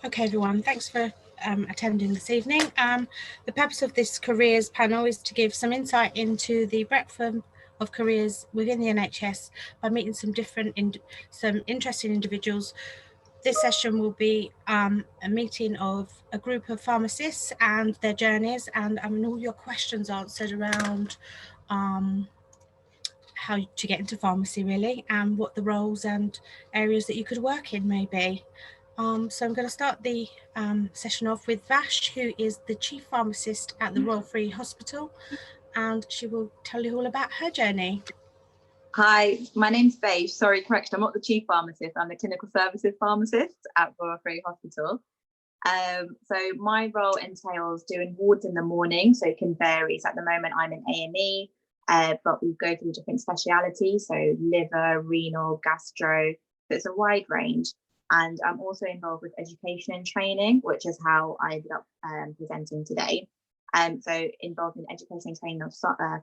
Okay, everyone, thanks for attending this evening. The purpose of this careers panel is to give some insight into the breadth of careers within the NHS by meeting some interesting individuals. This session will be a meeting of a group of pharmacists and their journeys, and all your questions answered around how to get into pharmacy, really, and what the roles and areas that you could work in may be. So I'm going to start the session off with Vash, who is the Chief Pharmacist at the Royal Free Hospital, and she will tell you all about her journey. Hi, my name's Vash. Sorry, correction, I'm not the Chief Pharmacist, I'm the Clinical Services Pharmacist at Royal Free Hospital. So my role entails doing wards in the morning, so it can vary. So at the moment I'm in A&E, but we go through different specialities, so liver, renal, gastro, so it's a wide range. And I'm also involved with education and training, which is how I ended up presenting today. So involved in education and training of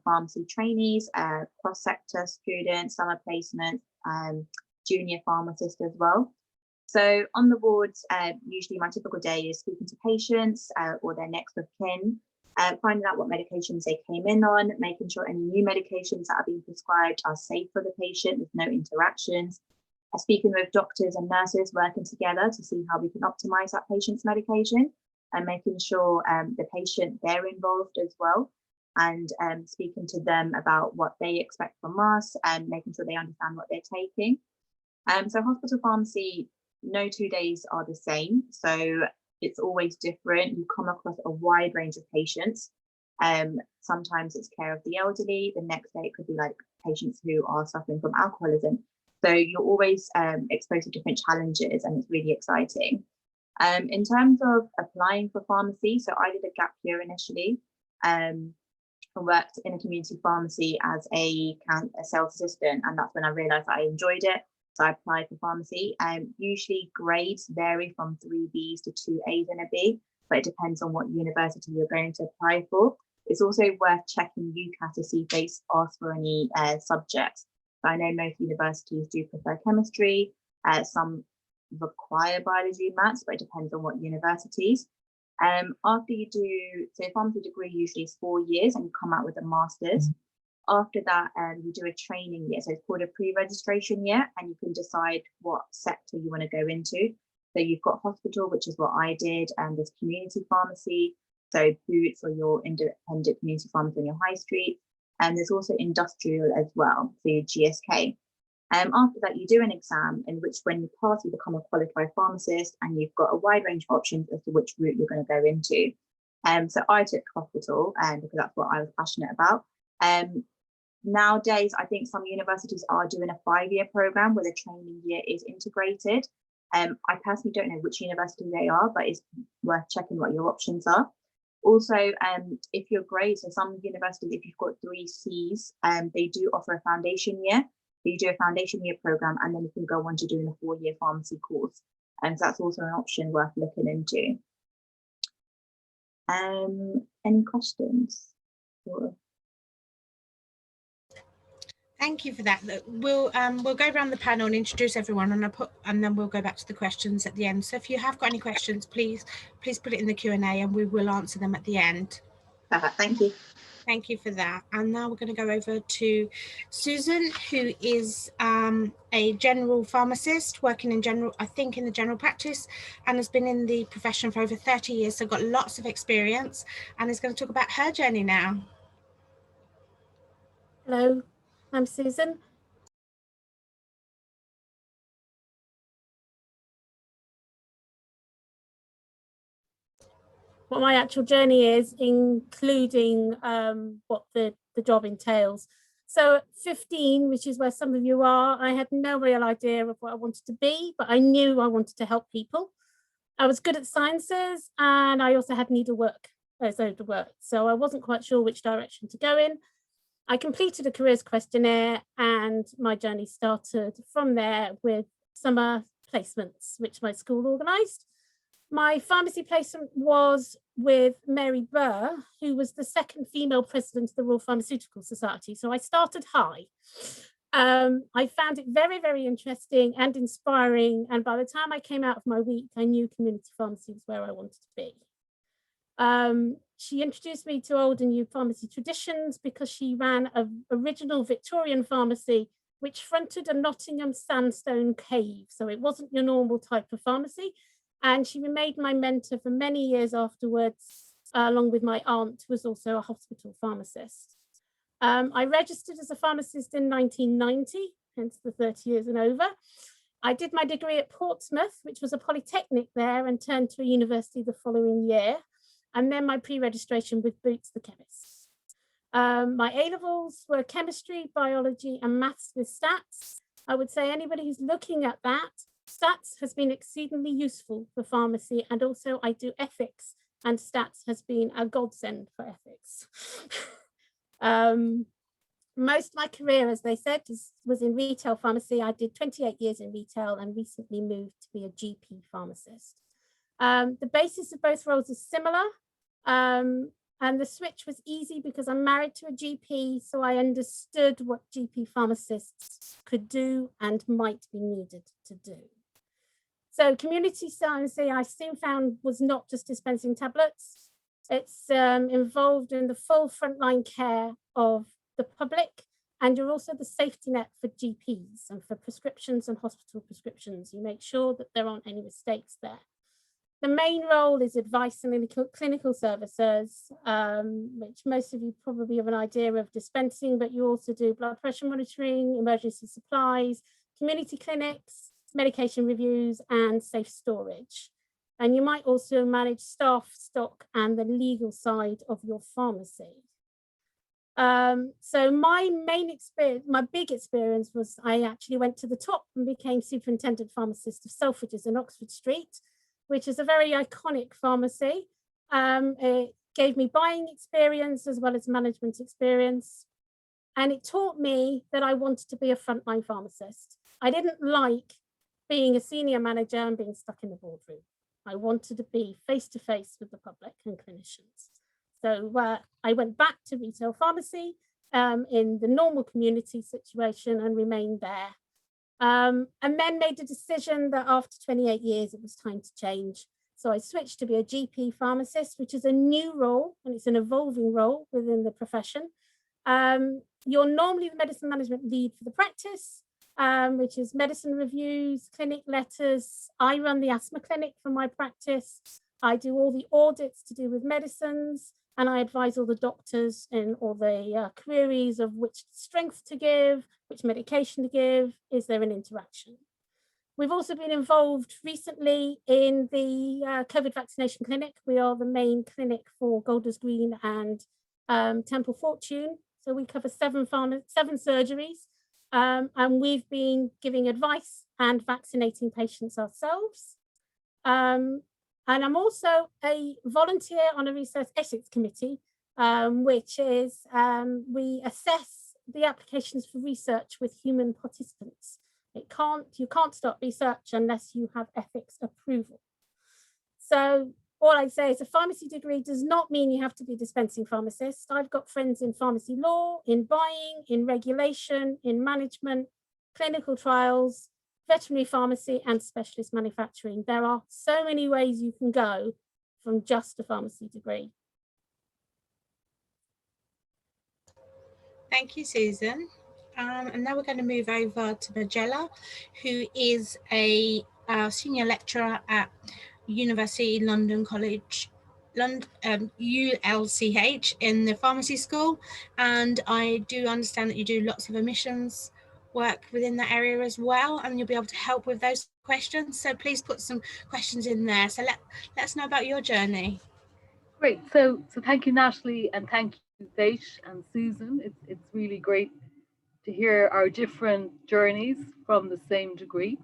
pharmacy trainees, cross-sector students, summer placements, junior pharmacists as well. So on the wards, usually my typical day is speaking to patients or their next of kin, finding out what medications they came in on, making sure any new medications that are being prescribed are safe for the patient with no interactions, speaking with doctors and nurses working together to see how we can optimize that patient's medication, and making sure the patient, they're involved as well, and speaking to them about what they expect from us and making sure they understand what they're taking. So hospital pharmacy, no 2 days are the same, so it's always different. You come across a wide range of patients. Sometimes it's care of the elderly, the next day it could be like patients who are suffering from alcoholism. So you're always exposed to different challenges, and it's really exciting. In terms of applying for pharmacy, so I did a gap year initially. I worked in a community pharmacy as a sales assistant, and that's when I realised I enjoyed it. So I applied for pharmacy. Usually grades vary from 3 Bs to 2 As and a B, but it depends on what university you're going to apply for. It's also worth checking UCAT to see if they ask for any subjects. So I know most universities do prefer chemistry, some require biology and maths, but it depends on what universities. After you do, so a pharmacy degree usually is 4 years and you come out with a master's. After that, you do a training year, so it's called a pre-registration year, and you can decide what sector you want to go into. So you've got hospital, which is what I did, and there's community pharmacy, so Boots or your independent community pharmacy on your high street, and there's also industrial as well, so your GSK. After that, you do an exam in which, when you pass, you become a qualified pharmacist, and you've got a wide range of options as to which route you're going to go into. So I took hospital because that's what I was passionate about. Nowadays, I think some universities are doing a 5-year program where the training year is integrated. I personally don't know which university they are, but it's worth checking what your options are. Also, if you're great, so some universities, if you've got 3 Cs, they do offer a foundation year. So you do a foundation year program, and then you can go on to doing a 4-year pharmacy course. And so that's also an option worth looking into. Any questions? Thank you for that. We'll go around the panel and introduce everyone, and then we'll go back to the questions at the end. So if you have got any questions, please put it in the Q&A, and we will answer them at the end. Thank you. Thank you for that. And now we're going to go over to Susan, who is a general pharmacist working in the general practice, and has been in the profession for over 30 years, so got lots of experience, and is going to talk about her journey now. Hello, I'm Susan. What my actual journey is, including what the job entails. So at 15, which is where some of you are, I had no real idea of what I wanted to be, but I knew I wanted to help people. I was good at sciences, and I also had needlework, so I wasn't quite sure which direction to go in. I completed a careers questionnaire, and my journey started from there with summer placements, which my school organised. My pharmacy placement was with Mary Burr, who was the 2nd female president of the Royal Pharmaceutical Society. So I started high. I found it very, very interesting and inspiring. And by the time I came out of my week, I knew community pharmacy was where I wanted to be. She introduced me to old and new pharmacy traditions because she ran an original Victorian pharmacy which fronted a Nottingham sandstone cave. So it wasn't your normal type of pharmacy. And she remained my mentor for many years afterwards, along with my aunt, who was also a hospital pharmacist. I registered as a pharmacist in 1990, hence the 30 years and over. I did my degree at Portsmouth, which was a polytechnic there, and turned to a university the following year. And then my pre-registration with Boots the chemist. My A-levels were chemistry, biology, and maths with stats. I would say anybody who's looking at that, stats has been exceedingly useful for pharmacy, and also I do ethics, and stats has been a godsend for ethics. Most of my career, as they said, was in retail pharmacy. I did 28 years in retail and recently moved to be a GP pharmacist. The basis of both roles is similar. And the switch was easy because I'm married to a GP, so I understood what GP pharmacists could do and might be needed to do. So community pharmacy, I soon found, was not just dispensing tablets. It's involved in the full frontline care of the public, and you're also the safety net for GPs and for prescriptions and hospital prescriptions. You make sure that there aren't any mistakes there. The main role is advice and clinical services, which most of you probably have an idea of dispensing, but you also do blood pressure monitoring, emergency supplies, community clinics, medication reviews, and safe storage. And you might also manage staff, stock, and the legal side of your pharmacy. So my main experience, my big experience was I actually went to the top and became superintendent pharmacist of Selfridges in Oxford Street, which is a very iconic pharmacy. It gave me buying experience as well as management experience. And it taught me that I wanted to be a frontline pharmacist. I didn't like being a senior manager and being stuck in the boardroom. I wanted to be face-to-face with the public and clinicians. So I went back to retail pharmacy in the normal community situation and remained there. And then made the decision that after 28 years, it was time to change. So I switched to be a GP pharmacist, which is a new role, and it's an evolving role within the profession. You're normally the medicine management lead for the practice, which is medicine reviews, clinic letters. I run the asthma clinic for my practice. I do all the audits to do with medicines, and I advise all the doctors in all the queries of which strength to give, which medication to give, is there an interaction? We've also been involved recently in the COVID vaccination clinic. We are the main clinic for Golders Green and Temple Fortune. So we cover 7 surgeries, and we've been giving advice and vaccinating patients ourselves. And I'm also a volunteer on a research ethics committee, which is we assess the applications for research with human participants. You can't start research unless you have ethics approval. So all I'd say is a pharmacy degree does not mean you have to be a dispensing pharmacist. I've got friends in pharmacy law, in buying, in regulation, in management, clinical trials, veterinary pharmacy, and specialist manufacturing. There are so many ways you can go from just a pharmacy degree. Thank you, Susan. And now we're going to move over to Magella, who is a senior lecturer at University London College, ULCH, in the pharmacy school. And I do understand that you do lots of admissions work within that area as well, and you'll be able to help with those questions. So please put some questions in there. So let us know about your journey. Great. So thank you, Natalie, and thank you, Vaish and Susan. It's really great to hear our different journeys from the same degree.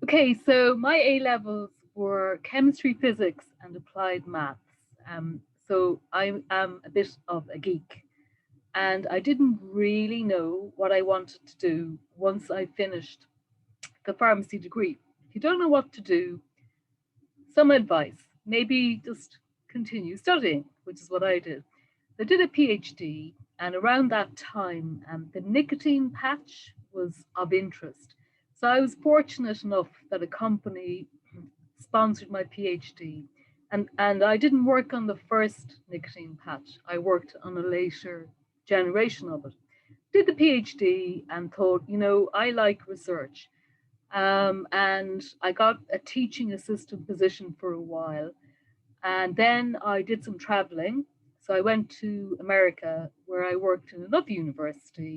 Okay, so my A-levels were chemistry, physics, and applied maths. So I am a bit of a geek, and I didn't really know what I wanted to do once I finished the pharmacy degree. If you don't know what to do, some advice, maybe just continue studying, which is what I did. I did a PhD, and around that time, the nicotine patch was of interest. So I was fortunate enough that a company sponsored my PhD, and I didn't work on the first nicotine patch. I worked on a later generation of it. Did the PhD and thought, you know, I like research. And I got a teaching assistant position for a while. And then I did some traveling. So I went to America where I worked in another university.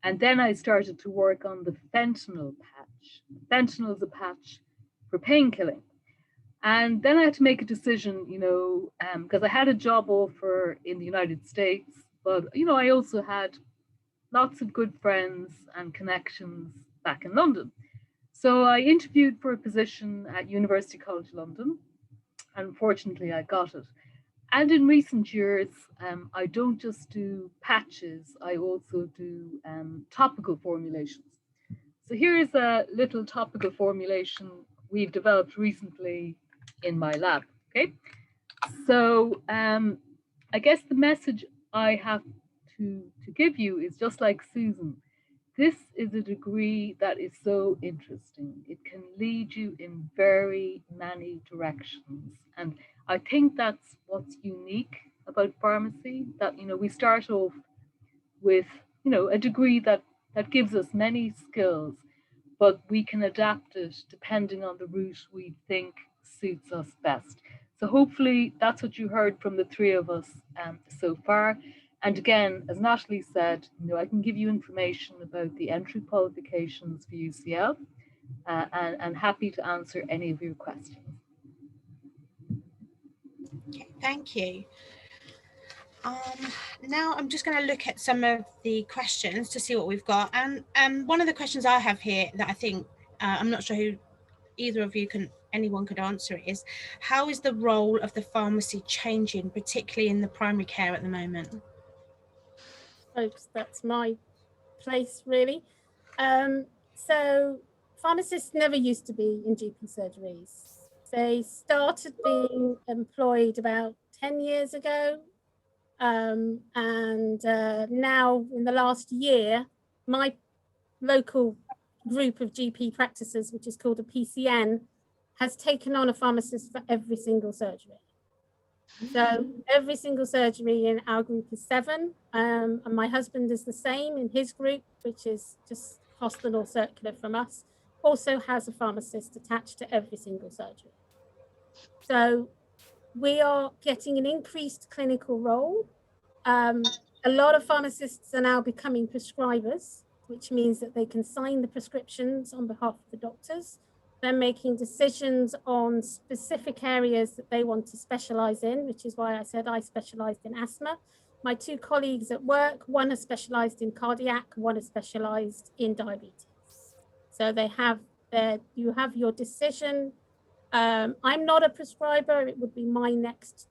And then I started to work on the fentanyl patch. Fentanyl is a patch for painkilling. And then I had to make a decision, you know, because I had a job offer in the United States, but, you know, I also had lots of good friends and connections back in London. So I interviewed for a position at University College London. Unfortunately, I got it. And in recent years, I don't just do patches, I also do topical formulations. So here's a little topical formulation we've developed recently in my lab, okay? So I guess the message I have to give you is just like Susan. This is a degree that is so interesting. It can lead you in very many directions. And I think that's what's unique about pharmacy, that, you know, we start off with, you know, a degree that gives us many skills, but we can adapt it depending on the route we think suits us best. So hopefully that's what you heard from the three of us so far. And again, as Natalie said, you know, I can give you information about the entry qualifications for UCL, and happy to answer any of your questions. Okay, thank you. Now I'm just going to look at some of the questions to see what we've got. And one of the questions I have here that I think, I'm not sure who either of you anyone could answer it, is how is the role of the pharmacy changing, particularly in the primary care at the moment? Folks, that's my place really. So pharmacists never used to be in GP surgeries. They started being employed about 10 years ago. And now in the last year, my local group of GP practices, which is called a PCN, has taken on a pharmacist for every single surgery. So every single surgery in our group is 7. And my husband is the same in his group, which is just across the North Circular from us, also has a pharmacist attached to every single surgery. So we are getting an increased clinical role. A lot of pharmacists are now becoming prescribers, which means that they can sign the prescriptions on behalf of the doctors. They're making decisions on specific areas that they want to specialize in, which is why I said I specialized in asthma. My 2 colleagues at work, one has specialized in cardiac, one has specialized in diabetes. So they have you have your decision. I'm not a prescriber. It would be my next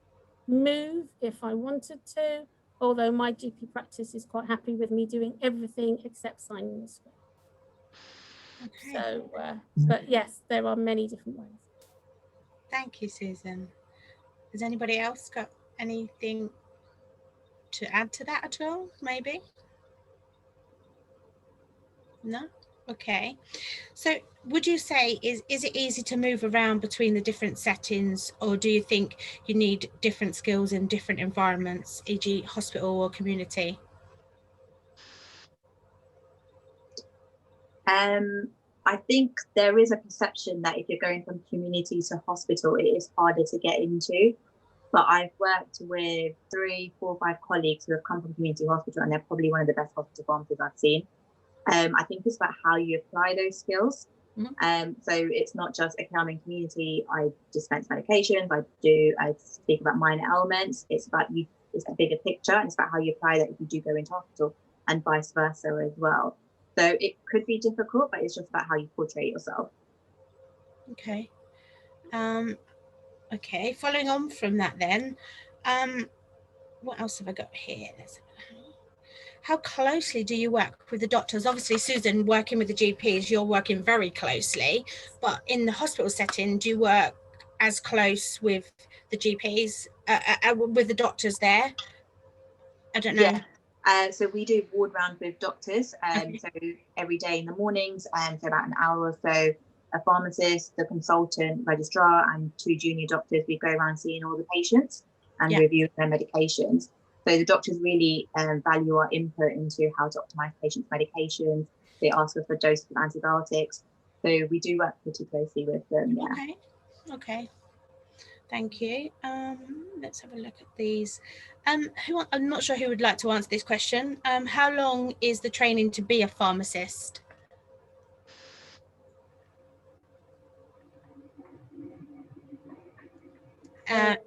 move if I wanted to, although my GP practice is quite happy with me doing everything except signing the script. Okay. So, but yes, there are many different ways. Thank you, Susan. Has anybody else got anything to add to that at all, maybe? No? Okay. So would you say, is it easy to move around between the different settings, or do you think you need different skills in different environments, e.g. hospital or community? I think there is a perception that if you're going from community to hospital, it is harder to get into. But I've worked with 3, 4, 5 colleagues who have come from community hospital, and they're probably one of the best hospital pharmacists I've seen. I think it's about how you apply those skills. Mm-hmm. So it's not just, okay, I'm in community, I dispense medications, I speak about minor ailments. It's about it's a bigger picture, and it's about how you apply that if you do go into hospital, and vice versa as well. So it could be difficult, but it's just about how you portray yourself. Okay. Okay, following on from that then, what else have I got here? How closely do you work with the doctors? Obviously, Susan, working with the GPs, you're working very closely, but in the hospital setting, do you work as close with the GPs, with the doctors there? I don't know. Yeah, So we do ward round with doctors. Okay. So every day in the mornings, so about an hour or so, a pharmacist, the consultant, registrar, and 2 junior doctors. We go around seeing all the patients and Yeah. reviewing their medications. So the doctors really value our input into how to optimize patients' medications. They ask us for doses of antibiotics. So we do work pretty closely with them. Yeah. Okay. Okay. Thank you. Let's have a look at these. I'm not sure who would like to answer this question. How long is the training to be a pharmacist?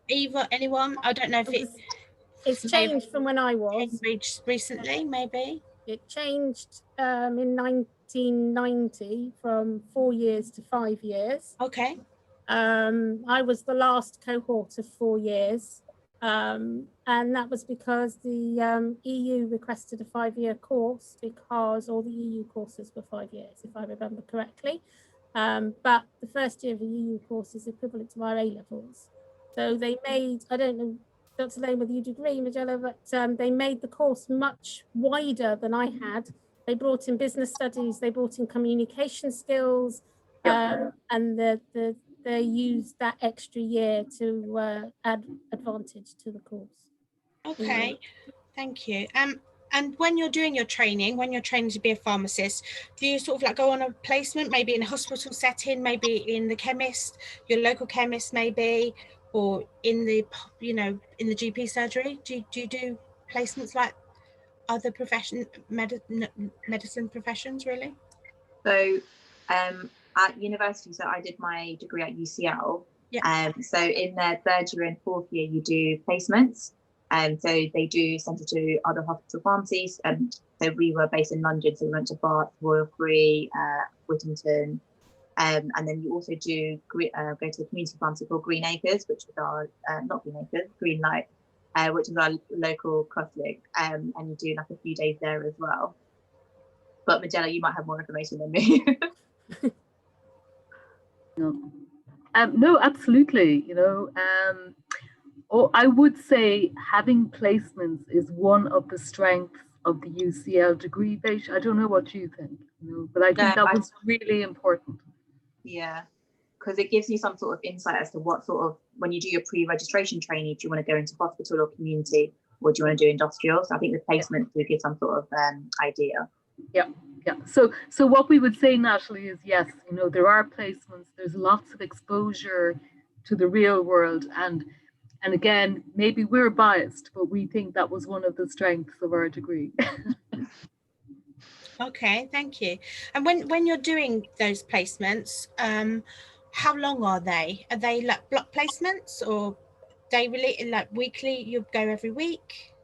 Eva, anyone? I don't know if It's changed from when I was. recently, maybe. It changed in 1990 from 4 years to 5 years. Okay. I was the last cohort of 4 years, and that was because the EU requested a 5-year course, because all the EU courses were 5 years, if I remember correctly. But the first year of a EU course is equivalent to our A-levels. So they made, I don't know, Dr. Lane, whether you agree, Magella, but they made the course much wider than I had. They brought in business studies, they brought in communication skills, and they used that extra year to add advantage to the course. Okay, thank you. And when you're doing your training, when you're training to be a pharmacist, do you sort of like go on a placement, maybe in a hospital setting, maybe in the chemist, your local chemist maybe, or in the, you know, in the GP surgery? Do you do placements like other medicine professions, really? So at university, so I did my degree at UCL. Yeah. So in their 3rd year and 4th year, you do placements. So they do send it to other hospital pharmacies. So we were based in London, so we went to Bath, Royal Free, Whittington. And then you also do go to the community pharmacy called Green Acres, which is our, not Green Acres, Green Light, which is our local cross-link. And you do like a few days there as well. But Magella, you might have more information than me. No, absolutely. You know, I would say having placements is one of the strengths of the UCL degree base. I don't know what you think, you know, but I think that was really important. Yeah, because it gives you some sort of insight as to what sort of, when you do your pre-registration training, do you want to go into hospital or community, or do you want to do industrial? So I think the placement will give some sort of idea. Yeah. So what we would say, Natalie, is yes, you know, there are placements, there's lots of exposure to the real world, and again, maybe we're biased, but we think that was one of the strengths of our degree. Okay, thank you. And when you're doing those placements, how long are they? Are they like block placements, or they really like weekly? You go every week?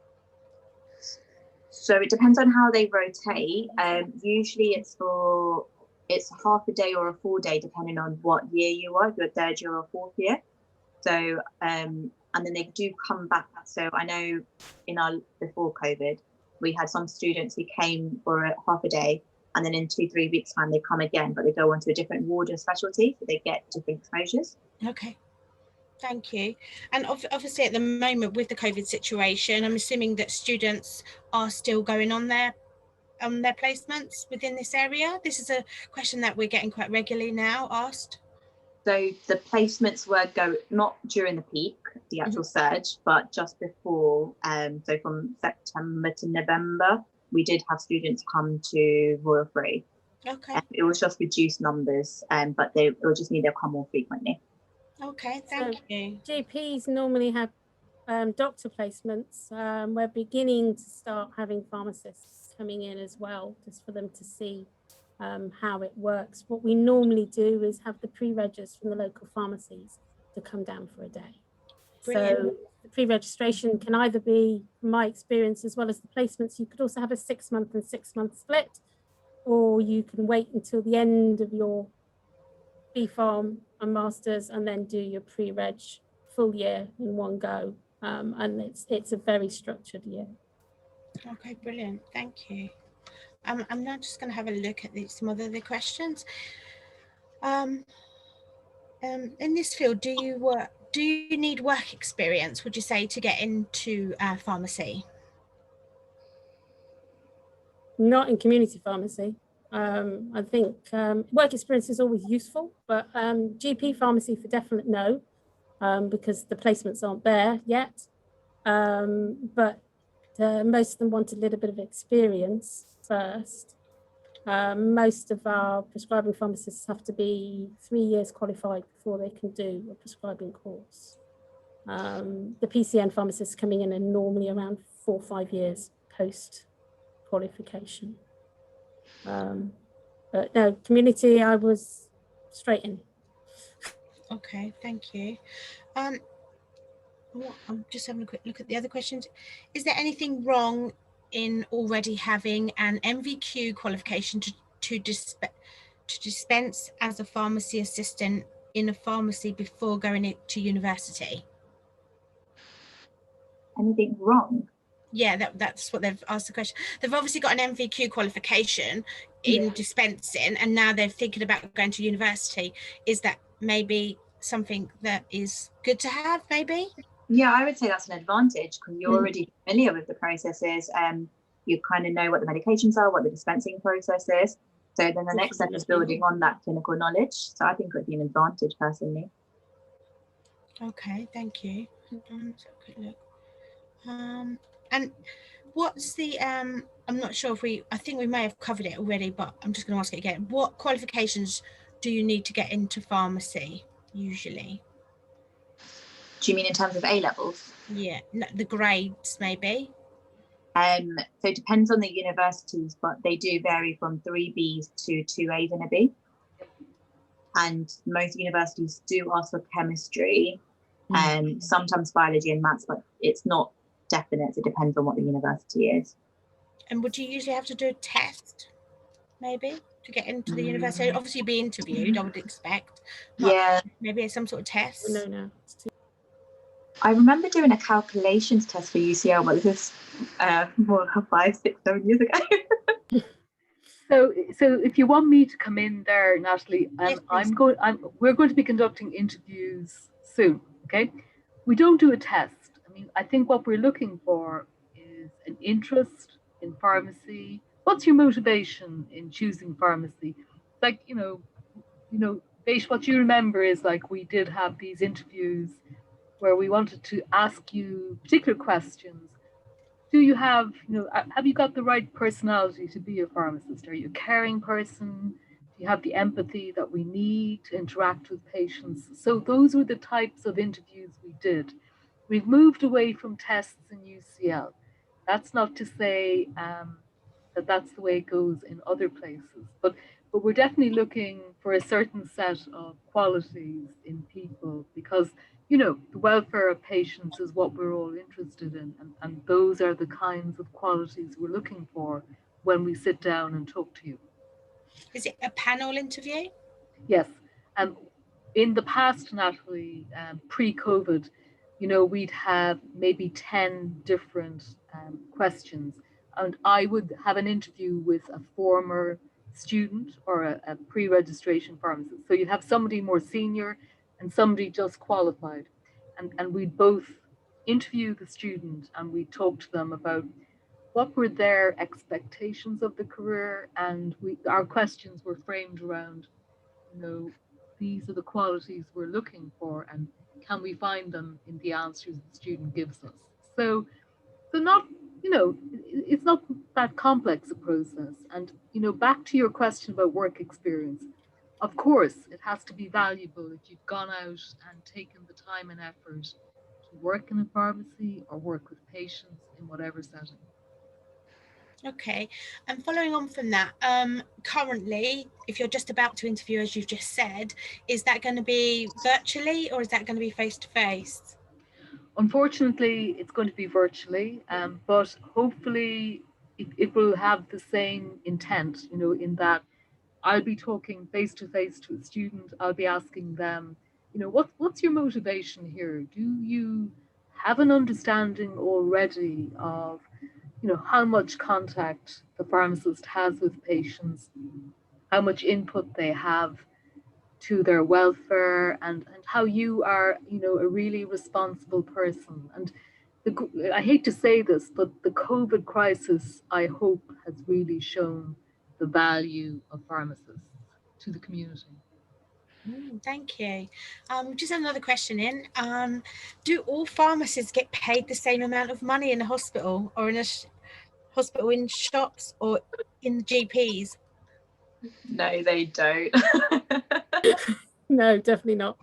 So it depends on how they rotate. Usually it's half a day or a full day, depending on what year you are, if you're 3rd year or 4th year. So and then they do come back. So I know before COVID, we had some students who came for half a day, and then in 2-3 weeks time they come again, but they go on to a different ward or specialty, so they get different exposures. Okay, thank you. And obviously at the moment with the COVID situation, I'm assuming that students are still going on their placements within this area. This is a question that we're getting quite regularly now asked. So the placements were not during the peak, the actual surge, but just before. So from September to November, we did have students come to Royal Free. Okay. It was just reduced numbers, but it will just mean they'll come more frequently. Okay, thank you. GPs normally have doctor placements. We're beginning to start having pharmacists coming in as well, just for them to see how it works. What we normally do is have the pre-registers from the local pharmacies to come down for a day. Brilliant. So the pre-registration can either be, from my experience, as well as the placements, you could also have a 6-month and 6-month split, or you can wait until the end of your B.Pharm and Masters and then do your pre-reg full year in one go. And it's a very structured year. Okay, brilliant. Thank you. I'm now just going to have a look at some of the questions. In this field, do you need work experience, would you say, to get into pharmacy? Not in community pharmacy. I think work experience is always useful, but GP pharmacy for definite no, because the placements aren't there yet. But most of them want a little bit of experience first. Most of our prescribing pharmacists have to be 3 years qualified before they can do a prescribing course. The PCN pharmacists coming in are normally around 4 or 5 years post qualification. But no, community, I was straight in. Okay, thank you. I'm just having a quick look at the other questions. Is there anything wrong in already having an MVQ qualification to dispense as a pharmacy assistant in a pharmacy before going to university? Anything wrong? Yeah, that's what they've asked the question. They've obviously got an MVQ qualification in dispensing, and now they're thinking about going to university. Is that maybe something that is good to have, maybe? Yeah, I would say that's an advantage because you're already familiar with the processes. You kind of know what the medications are, what the dispensing process is. So then the next step is building on that clinical knowledge. So I think it would be an advantage personally. Okay, thank you. Hold on, let's have a quick look. And what's the I'm not sure if I think we may have covered it already, but I'm just going to ask it again. What qualifications do you need to get into pharmacy usually? Do you mean in terms of A levels? Yeah, the grades maybe. So it depends on the universities, but they do vary from 3 Bs to 2 As and a B. And most universities do ask for chemistry and sometimes biology and maths, but it's not definite. It depends on what the university is. And would you usually have to do a test maybe to get into the university? Obviously you'd be interviewed, I would expect. Yeah. Maybe some sort of test. No. I remember doing a calculations test for UCL, but this is more 5, 6, 7 years ago. So if you want me to come in there, Natalie, Yes, we're going to be conducting interviews soon. Okay, we don't do a test. I mean, I think what we're looking for is an interest in pharmacy. What's your motivation in choosing pharmacy? Like, Besh, what you remember is like we did have these interviews where we wanted to ask you particular questions. Do you have you got the right personality to be a pharmacist? Are you a caring person? Do you have the empathy that we need to interact with patients? So those were the types of interviews we did. We've moved away from tests in UCL. That's not to say that that's the way it goes in other places, but we're definitely looking for a certain set of qualities in people because the welfare of patients is what we're all interested in. And those are the kinds of qualities we're looking for when we sit down and talk to you. Is it a panel interview? Yes. In the past, Natalie, pre-COVID, we'd have maybe 10 different questions. And I would have an interview with a former student or a pre-registration pharmacist. So you'd have somebody more senior and somebody just qualified. And we'd both interview the student and we'd talk to them about what were their expectations of the career. And our questions were framed around, these are the qualities we're looking for and can we find them in the answers the student gives us. So not, it's not that complex a process. And, back to your question about work experience, of course, it has to be valuable if you've gone out and taken the time and effort to work in a pharmacy or work with patients in whatever setting. Okay, and following on from that, currently, if you're just about to interview, as you've just said, is that going to be virtually or is that going to be face-to-face? Unfortunately, it's going to be virtually, but hopefully it will have the same intent, in that I'll be talking face-to-face to a student. I'll be asking them, what's your motivation here? Do you have an understanding already of how much contact the pharmacist has with patients, how much input they have to their welfare, and how you are, a really responsible person. And I hate to say this, but the COVID crisis, I hope, has really shown the value of pharmacists to the community. Thank you. Just another question in. Do all pharmacists get paid the same amount of money in a hospital, or in a hospital, in shops, or in the GPs? No, they don't. No, definitely not.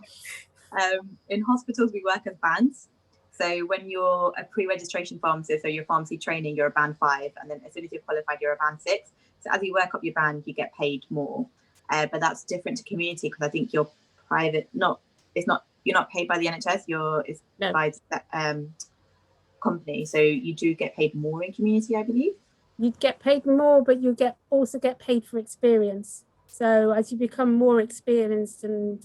In hospitals, we work as bands. So when you're a pre-registration pharmacist, so your pharmacy training, you're a band 5, and then as soon as you're qualified, you're a band 6. So as you work up your band, you get paid more. But that's different to community, because I think you're private. You're not paid by the NHS. It's by company. So you do get paid more in community, I believe. You'd get paid more, but you also get paid for experience. So as you become more experienced and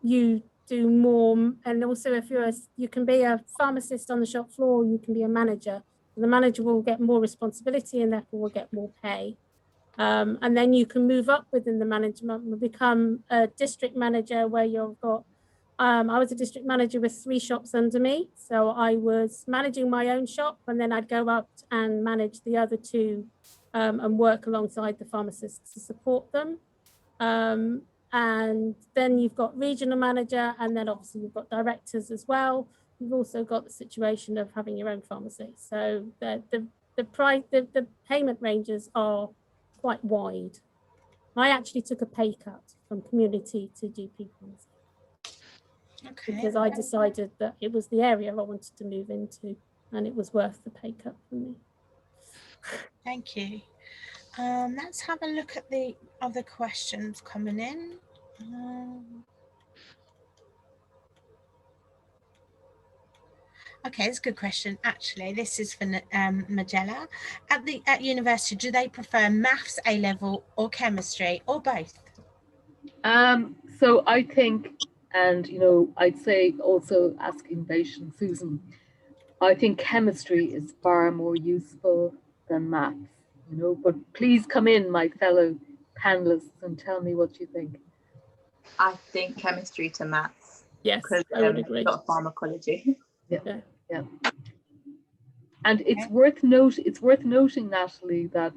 you do more, and also if you can be a pharmacist on the shop floor, you can be a manager. The manager will get more responsibility and therefore will get more pay. And then you can move up within the management and become a district manager, where you've got, I was a district manager with 3 shops under me. So I was managing my own shop, and then I'd go up and manage the other 2 and work alongside the pharmacists to support them. And then you've got regional manager, and then obviously you've got directors as well. You've also got the situation of having your own pharmacy. So the payment ranges are quite wide. I actually took a pay cut from community to GP pharmacy. Okay. Because I decided that it was the area I wanted to move into, and it was worth the pay cut for me. Thank you. Let's have a look at the other questions coming in. Okay, it's a good question. Actually, this is for Magella. At university, do they prefer maths A-level or chemistry, or both? So I think, and I'd say also asking Beish and Susan, I think chemistry is far more useful than maths. But please come in, my fellow panelists, and tell me what you think. I think chemistry to maths. Yes, because I would agree. A lot of pharmacology. Yeah. And it's worth noting, Natalie, that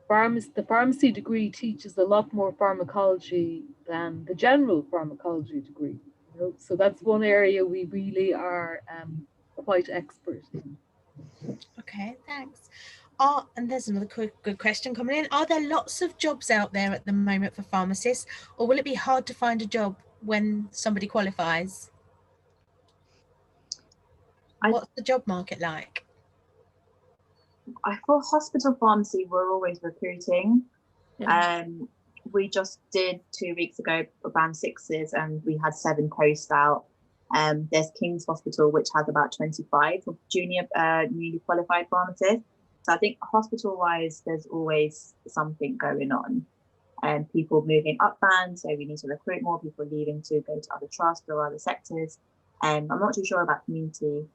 the pharmacy degree teaches a lot more pharmacology than the general pharmacology degree. So that's one area we really are quite expert in. Okay, thanks. And there's another good question coming in. Are there lots of jobs out there at the moment for pharmacists, or will it be hard to find a job when somebody qualifies? What's the job market like? For hospital pharmacy, we're always recruiting. Yeah. We just did 2 weeks ago for band 6s, and we had 7 posts out. There's King's Hospital, which has about 25 junior newly qualified pharmacists. So I think hospital-wise, there's always something going on. And people moving up band, so we need to recruit more people leaving to go to other trusts or other sectors. I'm not too sure about community.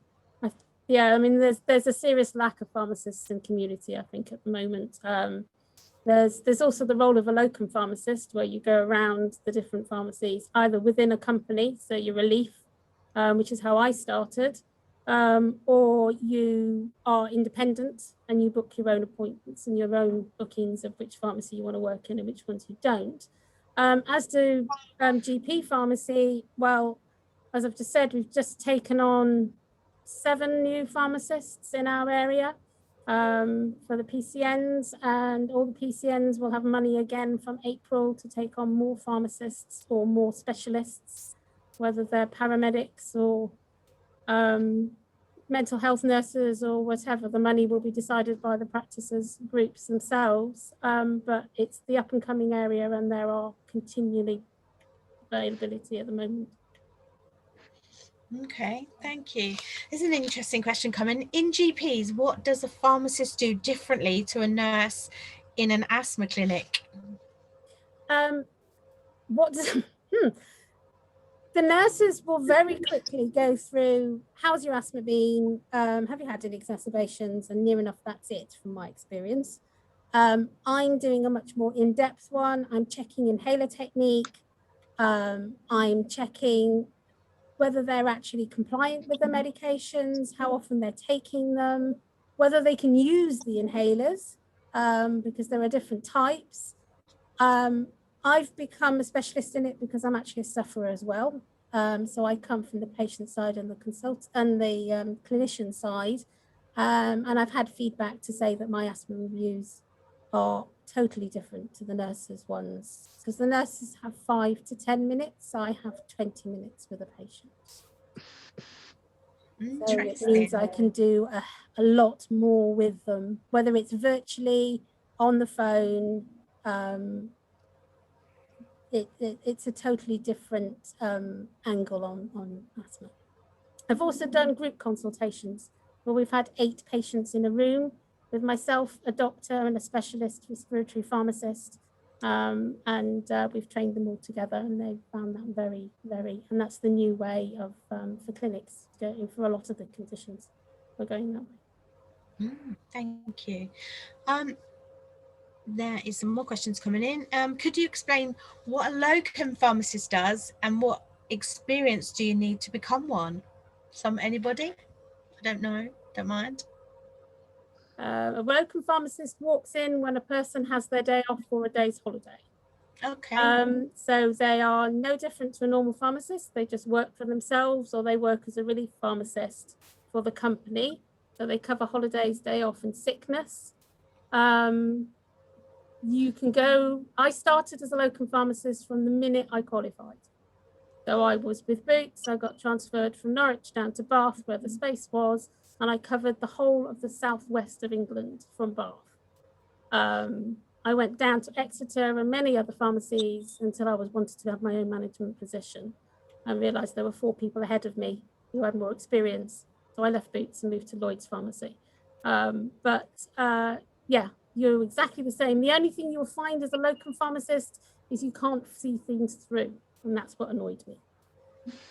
Yeah, I mean, there's a serious lack of pharmacists in community, I think, at the moment. There's also the role of a locum pharmacist, where you go around the different pharmacies, either within a company, so you're relief, which is how I started, or you are independent and you book your own appointments and your own bookings of which pharmacy you want to work in and which ones you don't. As to GP pharmacy, well, as I've just said, we've just taken on 7 new pharmacists in our area for the PCNs, and all the PCNs will have money again from April to take on more pharmacists or more specialists, whether they're paramedics or mental health nurses or whatever. The money will be decided by the practices groups themselves, but it's the up and coming area, and there are continually availability at the moment. Okay, thank you. There's an interesting question coming. In GPs, what does a pharmacist do differently to a nurse in an asthma clinic? The nurses will very quickly go through, how's your asthma been? Have you had any exacerbations? And near enough, that's it from my experience. I'm doing a much more in-depth one. I'm checking inhaler technique. I'm checking whether they're actually compliant with the medications, how often they're taking them, whether they can use the inhalers, because there are different types. I've become a specialist in it because I'm actually a sufferer as well. So I come from the patient side and the clinician side. And I've had feedback to say that my asthma reviews are totally different to the nurses' ones, because the nurses have 5 to 10 minutes. I have 20 minutes with a patient. So it means I can do a lot more with them, whether it's virtually, on the phone. It's a totally different angle on asthma. I've also done group consultations where we've had 8 patients in a room with myself, a doctor and a specialist respiratory pharmacist. And we've trained them all together, and they found that very, and that's the new way of for clinics going for a lot of the conditions. We're going that way. Thank you. There is some more questions coming in. Could you explain what a locum pharmacist does and what experience do you need to become one? Anybody? I don't know, don't mind. A locum pharmacist walks in when a person has their day off for a day's holiday. Okay. So they are no different to a normal pharmacist. They just work for themselves, or they work as a relief pharmacist for the company. So they cover holidays, day off, and sickness. You can go, I started as a locum pharmacist from the minute I qualified. So I was with Boots, I got transferred from Norwich down to Bath where the space was, and I covered the whole of the southwest of England from Bath. I went down to Exeter and many other pharmacies until I wanted to have my own management position, and realised there were 4 people ahead of me who had more experience. So I left Boots and moved to Lloyd's Pharmacy. Yeah, you're exactly the same. The only thing you'll find as a locum pharmacist is you can't see things through. And that's what annoyed me,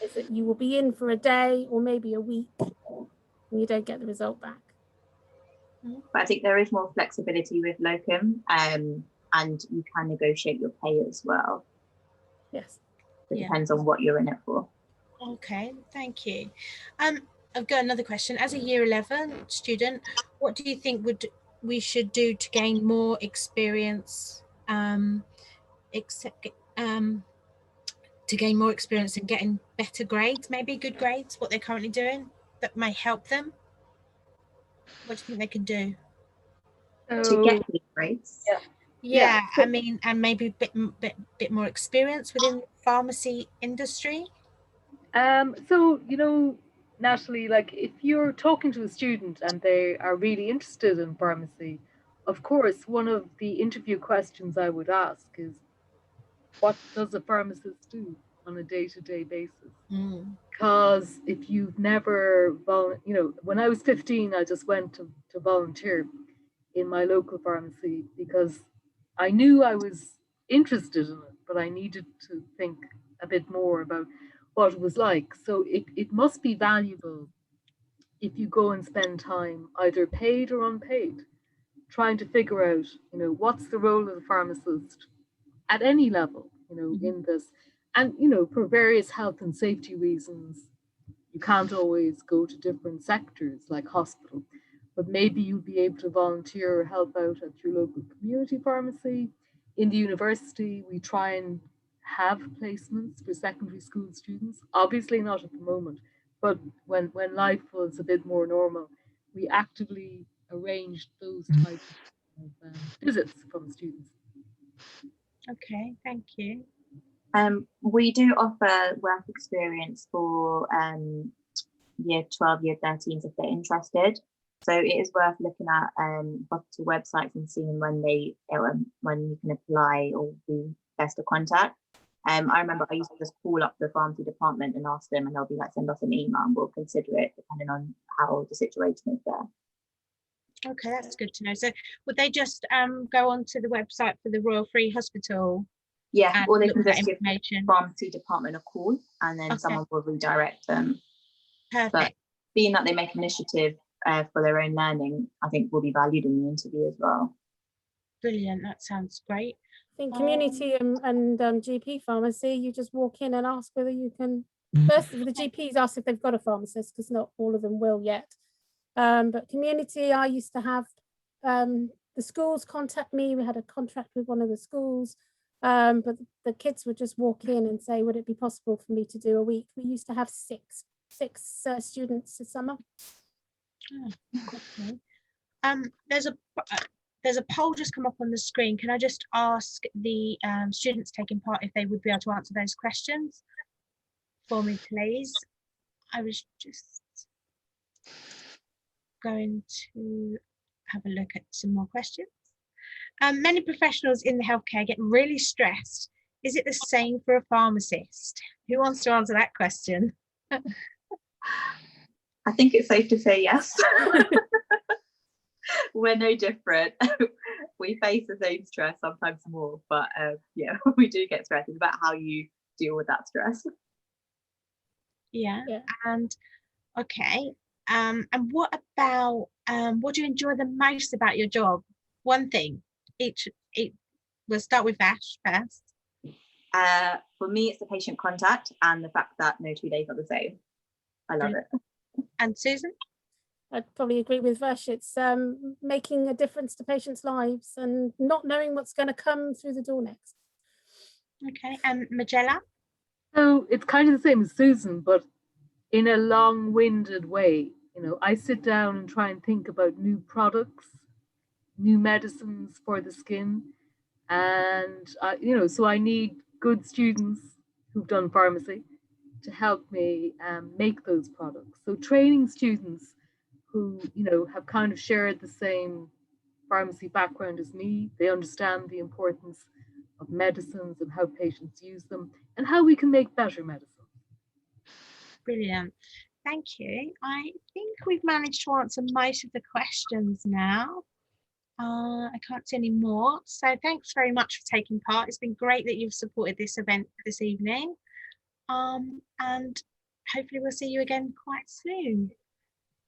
is that you will be in for a day or maybe a week and you don't get the result back. But I think there is more flexibility with locum, and you can negotiate your pay as well. Yes. It depends on what you're in it for. Okay, thank you. I've got another question. As a year 11 student, what do you think we should do to gain more experience, to gain more experience and getting better grades, maybe good grades, what they're currently doing that may help them? What do you think they can do? To get good grades? Yeah, I mean, and maybe a bit more experience within the pharmacy industry. So, you know, Natalie, like if you're talking to a student and they are really interested in pharmacy, of course, one of the interview questions I would ask is, what does a pharmacist do on a day-to-day basis? Because if you've never, you know, when I was 15, I just went to volunteer in my local pharmacy because I knew I was interested in it, but I needed to think a bit more about what it was like. So it must be valuable if you go and spend time, either paid or unpaid, trying to figure out, you know, what's the role of the pharmacist at any level, you know, in this. And, you know, for various health and safety reasons, you can't always go to different sectors like hospital, but maybe you'll be able to volunteer or help out at your local community pharmacy. In the university, we try and have placements for secondary school students, obviously not at the moment, but when life was a bit more normal, we actively arranged those types of visits from students. Okay, thank you. We do offer work experience for year 12, year 13s if they're interested. So it is worth looking at hospital websites and seeing when you can apply or who best to contact. I remember I used to just call up the pharmacy department and ask them, and they'll be like, send us an email and we'll consider it depending on how the situation is there. Okay, that's good to know. So would they just go onto the website for the Royal Free Hospital? Yeah, or they can just give the pharmacy department a call and then someone will redirect them. Perfect. But being that they make initiative for their own learning, I think will be valued in the interview as well. Brilliant, that sounds great. I think community and GP pharmacy, you just walk in and ask whether you can First, the GPs ask if they've got a pharmacist, because not all of them will yet. But community, I used to have the schools contact me. We had a contract with one of the schools, but the kids would just walk in and say, would it be possible for me to do a week? We used to have six students a summer. Oh, okay. There's a poll just come up on the screen. Can I just ask the students taking part if they would be able to answer those questions for me, please? I was just going to have a look at some more questions. Many professionals in the healthcare get really stressed. Is it the same for a pharmacist? Who wants to answer that question? I think it's safe to say yes. We're no different. We face the same stress, sometimes more, but yeah, we do get stressed. It's about how you deal with that stress. Yeah. And okay. And what about what do you enjoy the most about your job? One thing. We'll start with Vash first. For me, it's the patient contact and the fact that no 2 days are the same. I love it. And Susan? I'd probably agree with Vash. It's making a difference to patients' lives and not knowing what's going to come through the door next. Okay, and Magella? So it's kind of the same as Susan, but in a long-winded way. You know, I sit down and try and think about new products, new medicines for the skin, and you know, so I need good students who've done pharmacy to help me make those products. So training students who, you know, have kind of shared the same pharmacy background as me, they understand the importance of medicines and how patients use them and how we can make better medicine. Brilliant. Thank you. I think we've managed to answer most of the questions now. I can't see any more. So thanks very much for taking part. It's been great that you've supported this event this evening. And hopefully we'll see you again quite soon.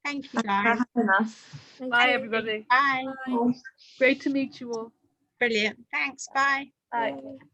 Thank you, guys. Thanks for having us. Bye, everybody. Bye. Bye. Great to meet you all. Brilliant. Thanks. Bye. Bye. Bye.